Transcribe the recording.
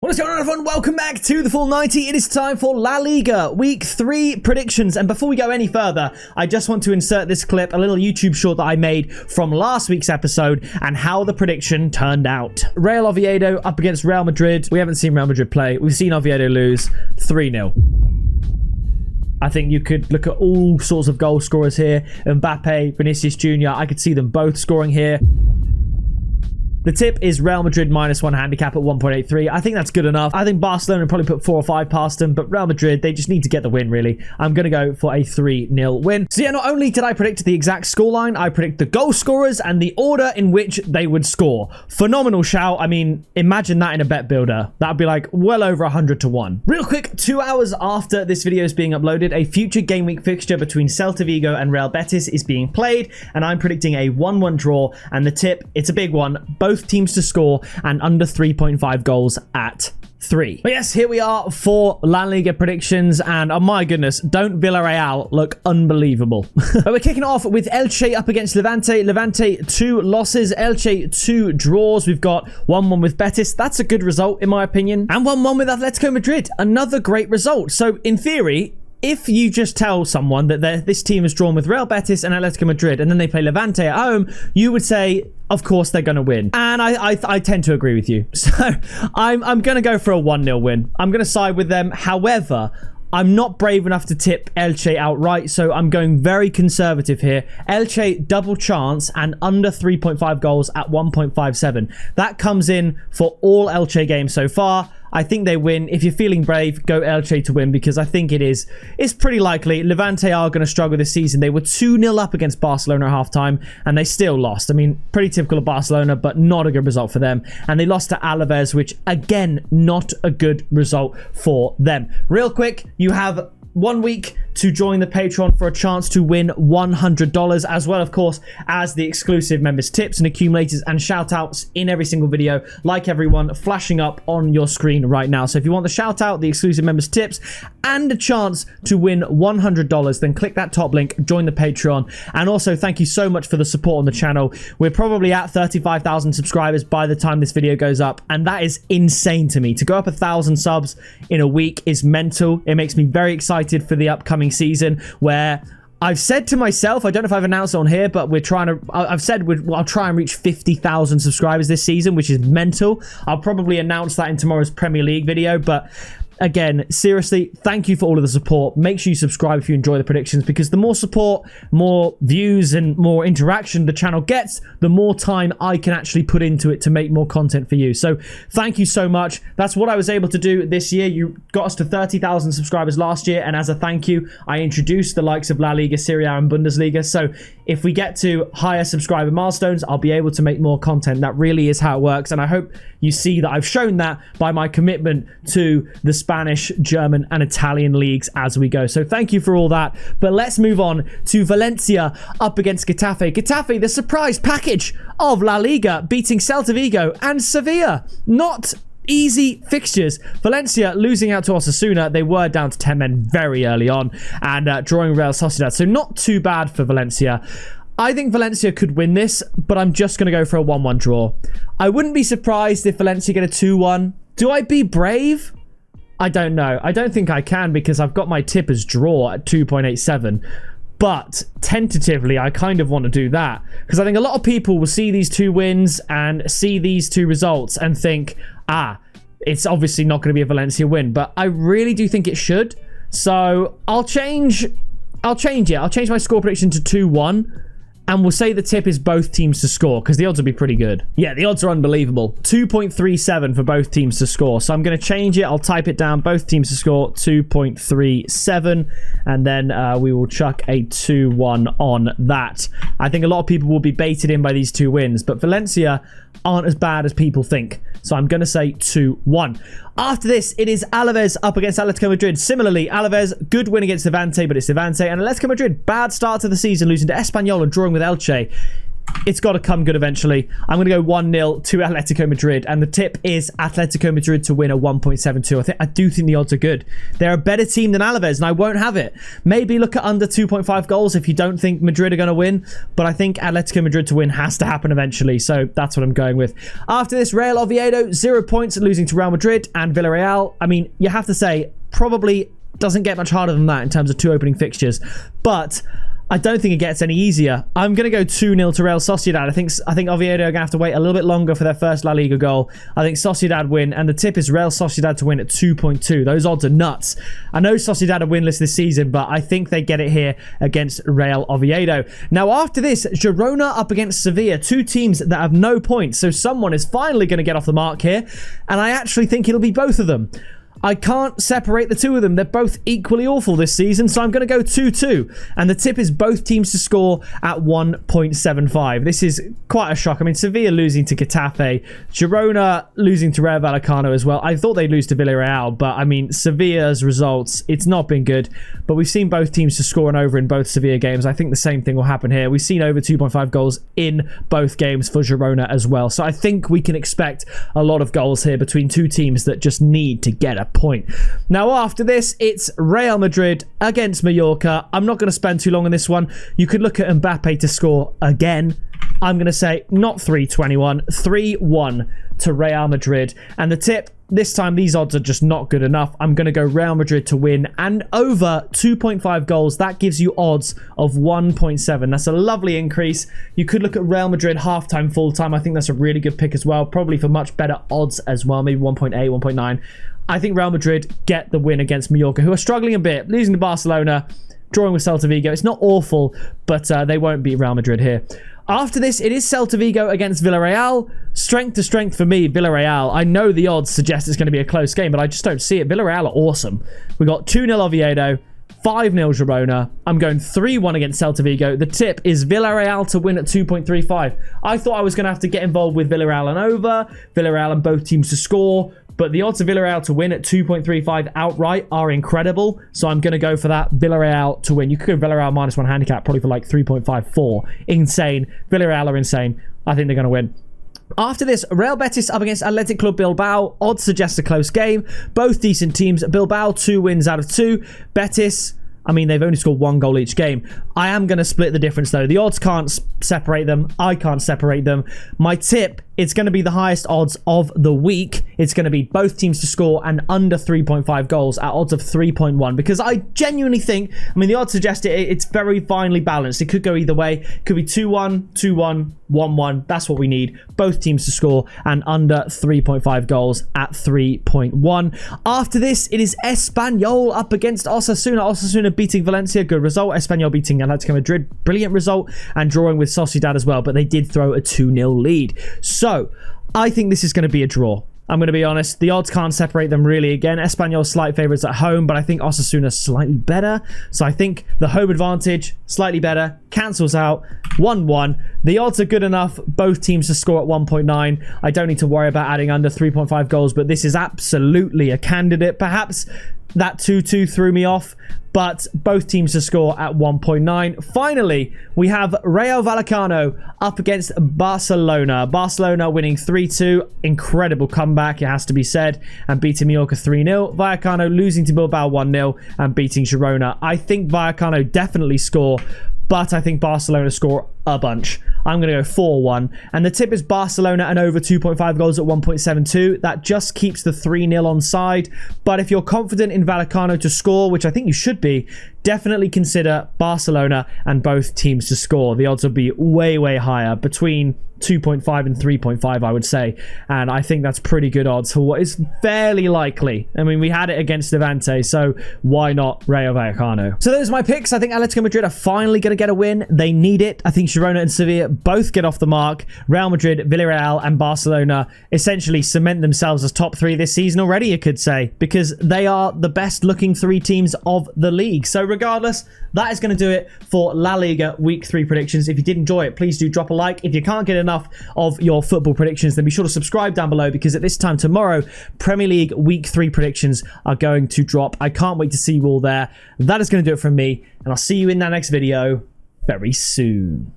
What's going on, everyone? Welcome back to the Full 90. It is time for La Liga Week 3 predictions. And before we go any further, I just want to insert this clip, a little YouTube short that I made from last week's episode and how the prediction turned out. Real Oviedo up against Real Madrid. We haven't seen Real Madrid play. We've seen Oviedo lose 3-0. I think you could look at all sorts of goal scorers here. Mbappe, Vinicius Jr. I could see them both scoring here. The tip is Real Madrid -1 handicap at 1.83. I think that's good enough. I think Barcelona probably put 4 or 5 past them, but Real Madrid, they just need to get the win, really. I'm going to go for a 3-0 win. So yeah, not only did I predict the exact scoreline, I predict the goal scorers and the order in which they would score. Phenomenal shout. I mean, imagine that in a bet builder. That would be like well over 100 to 1. Real quick, 2 hours after this video is being uploaded, a future game week fixture between Celta Vigo and Real Betis is being played, and I'm predicting a 1-1 draw. And the tip, it's a big one. Both teams to score and under 3.5 goals at 3. But yes, here we are for La Liga predictions, and oh my goodness, don't Villarreal look unbelievable. But we're kicking off with Elche up against Levante. Levante 2 losses, Elche 2 draws. We've got 1-1 with Betis. That's a good result in my opinion. And 1-1 with Atletico Madrid. Another great result. So in theory, if you just tell someone that this team is drawn with Real Betis and Atletico Madrid and then they play Levante at home, you would say, of course they're going to win. And I tend to agree with you. So I'm going to go for a 1-0 win. I'm going to side with them. However, I'm not brave enough to tip Elche outright, so I'm going very conservative here. Elche double chance and under 3.5 goals at 1.57. That comes in for all Elche games so far. I think they win. If you're feeling brave, go Elche to win, because I think it's pretty likely. Levante are going to struggle this season. They were 2-0 up against Barcelona at halftime and they still lost. I mean, pretty typical of Barcelona, but not a good result for them. And they lost to Alaves, which again, not a good result for them. Real quick, you have 1 week to join the Patreon for a chance to win $100, as well, of course, as the exclusive members tips and accumulators and shout outs in every single video, like everyone flashing up on your screen right now. So if you want the shout out, the exclusive members tips, and a chance to win $100, then click that top link, join the Patreon. And also, thank you so much for the support on the channel. We're probably at 35,000 subscribers by the time this video goes up, and that is insane to me. To go up 1,000 subs in a week is mental. It makes me very excited for the upcoming season, where I've said to myself, I don't know if I've announced it on here, but I've said I'll try and reach 50,000 subscribers this season, which is mental. I'll probably announce that in tomorrow's Premier League video, but again, seriously, thank you for all of the support. Make sure you subscribe if you enjoy the predictions, because the more support, more views, and more interaction the channel gets, the more time I can actually put into it to make more content for you. So thank you so much. That's what I was able to do this year. You got us to 30,000 subscribers last year, and as a thank you, I introduced the likes of La Liga, Serie A, and Bundesliga. So if we get to higher subscriber milestones, I'll be able to make more content. That really is how it works, and I hope you see that I've shown that by my commitment to the Spanish, German, and Italian leagues as we go. So thank you for all that. But let's move on to Valencia up against Getafe. Getafe, the surprise package of La Liga, beating Celta Vigo and Sevilla. Not easy fixtures. Valencia losing out to Osasuna. They were down to 10 men very early on, and drawing Real Sociedad. So not too bad for Valencia. I think Valencia could win this, but I'm just going to go for a 1-1 draw. I wouldn't be surprised if Valencia get a 2-1. Do I be brave? I don't know. I don't think I can, because I've got my tip as draw at 2.87. But tentatively, I kind of want to do that, because I think a lot of people will see these 2 wins and see these 2 results and think, it's obviously not going to be a Valencia win. But I really do think it should. So I'll change it. I'll change my score prediction to 2-1. And we'll say the tip is both teams to score, because the odds will be pretty good. Yeah, the odds are unbelievable. 2.37 for both teams to score. So I'm going to change it. I'll type it down. Both teams to score 2.37. And then we will chuck a 2-1 on that. I think a lot of people will be baited in by these 2 wins. But Valencia aren't as bad as people think. So I'm going to say 2-1. After this, it is Alaves up against Atletico Madrid. Similarly, Alaves, good win against Levante, but it's Levante. And Atletico Madrid, bad start to the season, losing to Espanyol and drawing with Elche. it's got to come good eventually. I'm going to go 1-0 to Atletico Madrid, and the tip is Atletico Madrid to win at 1.72. I do think the odds are good. They're a better team than Alaves, and I won't have it. Maybe look at under 2.5 goals if you don't think Madrid are going to win, but I think Atletico Madrid to win has to happen eventually, so that's what I'm going with. After this, Real Oviedo, 0 points, losing to Real Madrid and Villarreal. I mean, you have to say, probably doesn't get much harder than that in terms of 2 opening fixtures, but I don't think it gets any easier. I'm going to go 2-0 to Real Sociedad. I think Oviedo are going to have to wait a little bit longer for their first La Liga goal. I think Sociedad win, and the tip is Real Sociedad to win at 2.2. Those odds are nuts. I know Sociedad are winless this season, but I think they get it here against Real Oviedo. Now, after this, Girona up against Sevilla, 2 teams that have no points, so someone is finally going to get off the mark here, and I actually think it'll be both of them. I can't separate the 2 of them. They're both equally awful this season, so I'm going to go 2-2. And the tip is both teams to score at 1.75. This is quite a shock. I mean, Sevilla losing to Getafe, Girona losing to Rayo Vallecano as well. I thought they'd lose to Villarreal, but I mean, Sevilla's results, it's not been good. But we've seen both teams to score an over in both Sevilla games. I think the same thing will happen here. We've seen over 2.5 goals in both games for Girona as well. So I think we can expect a lot of goals here between 2 teams that just need to get a point. Now, after this, it's Real Madrid against Mallorca. I'm not going to spend too long on this one. You could look at Mbappe to score again. I'm going to say not 3-21, 3-1 to Real Madrid. And the tip, this time these odds are just not good enough. I'm going to go Real Madrid to win and over 2.5 goals. That gives you odds of 1.7. That's a lovely increase. You could look at Real Madrid halftime, full-time. I think that's a really good pick as well. Probably for much better odds as well. Maybe 1.8, 1.9. I think Real Madrid get the win against Mallorca, who are struggling a bit, losing to Barcelona, drawing with Celta Vigo. It's not awful, but they won't beat Real Madrid here. After this, it is Celta Vigo against Villarreal. Strength to strength for me, Villarreal. I know the odds suggest it's going to be a close game, but I just don't see it. Villarreal are awesome. We got 2-0 Oviedo, 5-0 Girona. I'm going 3-1 against Celta Vigo. The tip is Villarreal to win at 2.35. I thought I was going to have to get involved with Villarreal and over, Villarreal and both teams to score, but the odds of Villarreal to win at 2.35 outright are incredible. So I'm going to go for that. Villarreal to win. You could go Villarreal -1 handicap, probably for like 3.54. Insane. Villarreal are insane. I think they're going to win. After this, Real Betis up against Athletic Club Bilbao. Odds suggest a close game. Both decent teams. Bilbao 2 wins out of 2. Betis, I mean, they've only scored 1 goal each game. I am going to split the difference, though. The odds can't separate them. I can't separate them. My tip, it's going to be the highest odds of the week. It's going to be both teams to score and under 3.5 goals at odds of 3.1. Because I genuinely think, I mean, the odds suggest it's very finely balanced. It could go either way. It could be 2-1, 2-1, 1-1. That's what we need. Both teams to score and under 3.5 goals at 3.1. After this, it is Espanyol up against Osasuna. Osasuna beating Valencia. Good result. Espanyol beating Atletico Madrid. Brilliant result. And drawing with Sociedad as well. But they did throw a 2-0 lead. So, I think this is going to be a draw. I'm going to be honest. The odds can't separate them really. Again, Espanyol slight favourites at home, but I think Osasuna slightly better. So I think the home advantage, slightly better, cancels out. 1-1. The odds are good enough. Both teams to score at 1.9. I don't need to worry about adding under 3.5 goals, but this is absolutely a candidate. Perhaps that 2-2 threw me off, but both teams to score at 1.9. Finally, we have Rayo Vallecano up against Barcelona. Barcelona winning 3-2. Incredible comeback, it has to be said, and beating Mallorca 3-0. Vallecano losing to Bilbao 1-0 and beating Girona. I think Vallecano definitely score, but I think Barcelona score a bunch. I'm going to go 4-1. And the tip is Barcelona and over 2.5 goals at 1.72. That just keeps the 3-0 on side. But if you're confident in Vallecano to score, which I think you should be, definitely consider Barcelona and both teams to score. The odds will be way, way higher, between 2.5 and 3.5, I would say. And I think that's pretty good odds for what is fairly likely. I mean, we had it against Levante, so why not Rayo Vallecano? So those are my picks. I think Atletico Madrid are finally going to get a win. They need it. I think Girona and Sevilla both get off the mark. Real Madrid, Villarreal and Barcelona essentially cement themselves as top 3 this season already, you could say, because they are the best looking 3 teams of the league. So regardless, that is going to do it for La Liga Week 3 predictions. If you did enjoy it, please do drop a like. If you can't get enough of your football predictions, then be sure to subscribe down below, because at this time tomorrow, Premier League Week 3 predictions are going to drop. I can't wait to see you all there. That is going to do it from me, and I'll see you in that next video very soon.